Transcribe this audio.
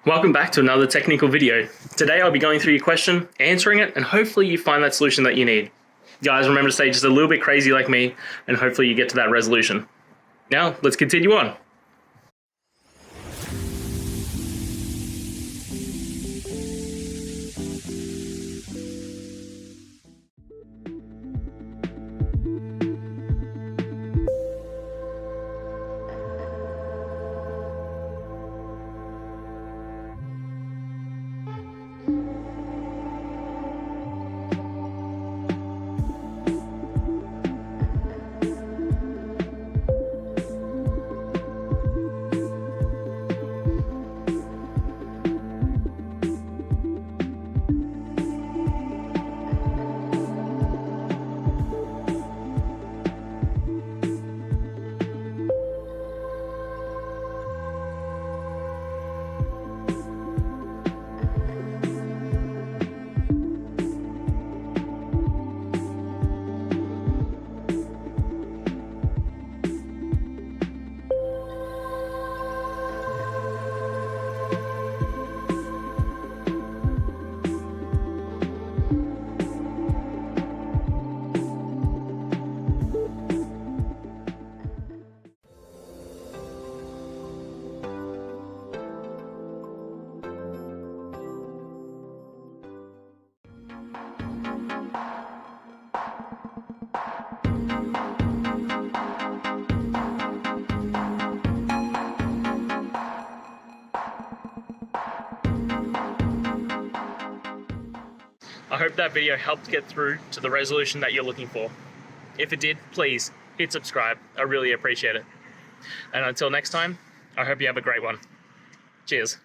Welcome back to another technical video. Today I'll be going through your question, answering it, and hopefully you find that solution that you need. Guys, remember to stay just a little bit crazy like me, and hopefully you get to that resolution. Now, let's continue on. I hope that video helped get through to the resolution that you're looking for. If it did, please hit subscribe. I really appreciate it. And until next time, I hope you have a great one. Cheers.